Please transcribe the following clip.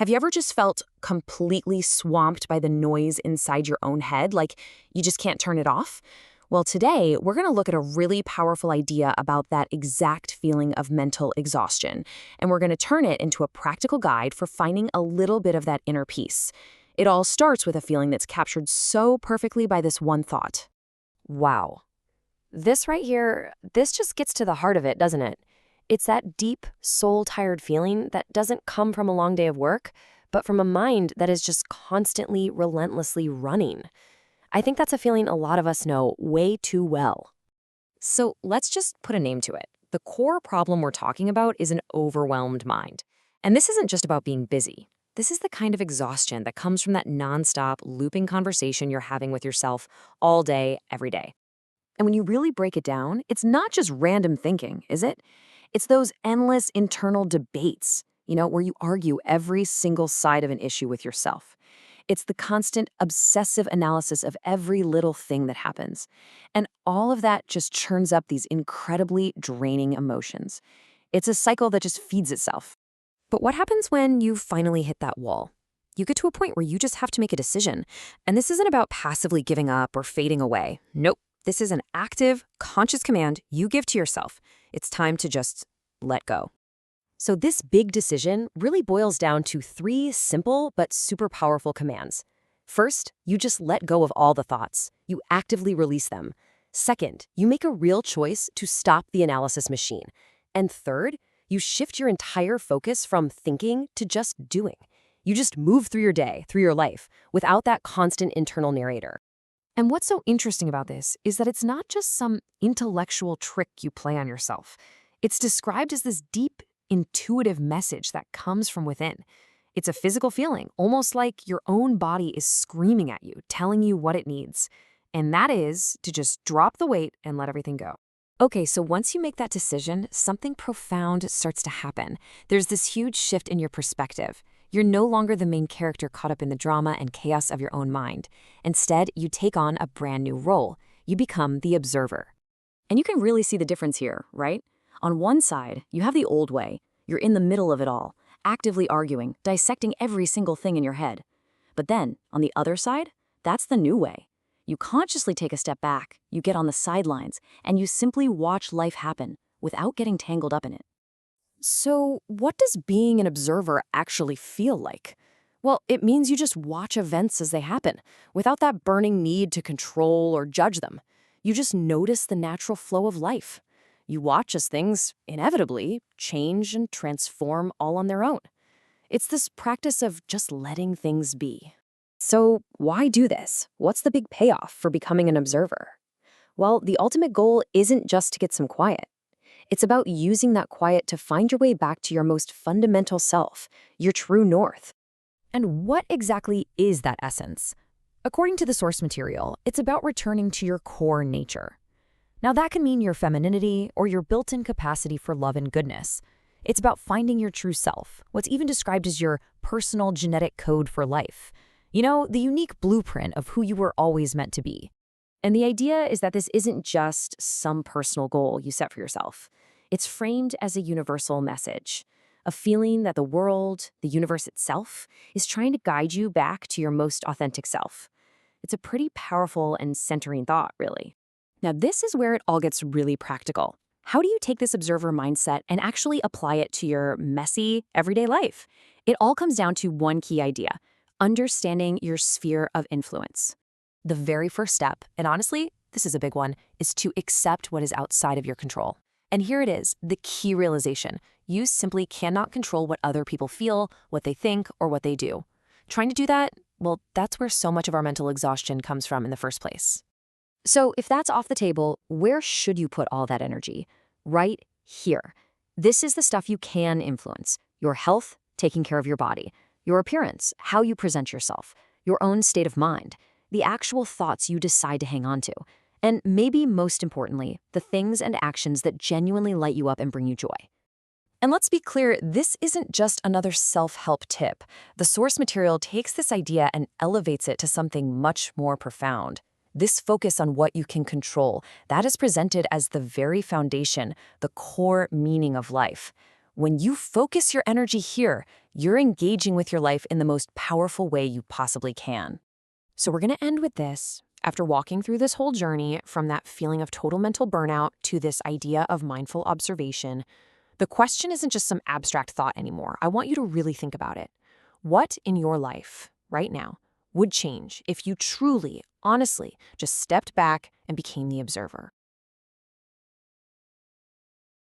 Have you ever just felt completely swamped by the noise inside your own head, like you just can't turn it off? Well, today we're going to look at a really powerful idea about that exact feeling of mental exhaustion, and we're going to turn it into a practical guide for finding a little bit of that inner peace. It all starts with a feeling that's captured so perfectly by this one thought. Wow. This right here, this just gets to the heart of it, doesn't it? It's that deep, soul-tired feeling that doesn't come from a long day of work, but from a mind that is just constantly, relentlessly running. I think that's a feeling a lot of us know way too well. So let's just put a name to it. The core problem we're talking about is an overwhelmed mind. And this isn't just about being busy. This is the kind of exhaustion that comes from that nonstop, looping conversation you're having with yourself all day, every day. And when you really break it down, it's not just random thinking, is it? It's those endless internal debates, where you argue every single side of an issue with yourself. It's the constant obsessive analysis of every little thing that happens. And all of that just churns up these incredibly draining emotions. It's a cycle that just feeds itself. But what happens when you finally hit that wall? You get to a point where you just have to make a decision. And this isn't about passively giving up or fading away. Nope. This is an active, conscious command you give to yourself. It's time to just let go. So this big decision really boils down to 3 simple but super powerful commands. First, you just let go of all the thoughts. You actively release them. Second, you make a real choice to stop the analysis machine. And third, you shift your entire focus from thinking to just doing. You just move through your day, through your life, without that constant internal narrator. And what's so interesting about this is that it's not just some intellectual trick you play on yourself. It's described as this deep, intuitive message that comes from within. It's a physical feeling, almost like your own body is screaming at you, telling you what it needs. And that is to just drop the weight and let everything go. Okay, so once you make that decision, something profound starts to happen. There's this huge shift in your perspective. You're no longer the main character caught up in the drama and chaos of your own mind. Instead, you take on a brand new role. You become the observer. And you can really see the difference here, right? On one side, you have the old way. You're in the middle of it all, actively arguing, dissecting every single thing in your head. But then, on the other side, that's the new way. You consciously take a step back, you get on the sidelines, and you simply watch life happen without getting tangled up in it. So what does being an observer actually feel like? Well, it means you just watch events as they happen, without that burning need to control or judge them. You just notice the natural flow of life. You watch as things, inevitably, change and transform all on their own. It's this practice of just letting things be. So why do this? What's the big payoff for becoming an observer? Well, the ultimate goal isn't just to get some quiet. It's about using that quiet to find your way back to your most fundamental self, your true north. And what exactly is that essence? According to the source material, it's about returning to your core nature. Now that can mean your femininity or your built-in capacity for love and goodness. It's about finding your true self, what's even described as your personal genetic code for life. The unique blueprint of who you were always meant to be. And the idea is that this isn't just some personal goal you set for yourself. It's framed as a universal message, a feeling that the world, the universe itself, is trying to guide you back to your most authentic self. It's a pretty powerful and centering thought, really. Now, this is where it all gets really practical. How do you take this observer mindset and actually apply it to your messy, everyday life? It all comes down to one key idea: understanding your sphere of influence. The very first step, and honestly, this is a big one, is to accept what is outside of your control. And here it is, the key realization. You simply cannot control what other people feel, what they think, or what they do. Trying to do that, well, that's where so much of our mental exhaustion comes from in the first place. So if that's off the table, where should you put all that energy? Right here. This is the stuff you can influence. Your health, taking care of your body. Your appearance, how you present yourself. Your own state of mind. The actual thoughts you decide to hang on to. And maybe most importantly, the things and actions that genuinely light you up and bring you joy. And let's be clear, this isn't just another self-help tip. The source material takes this idea and elevates it to something much more profound. This focus on what you can control, that is presented as the very foundation, the core meaning of life. When you focus your energy here, You're engaging with your life in the most powerful way you possibly can. So we're going to end with this. After walking through this whole journey from that feeling of total mental burnout to this idea of mindful observation, the question isn't just some abstract thought anymore. I want you to really think about it. What in your life right now would change if you truly, honestly, just stepped back and became the observer?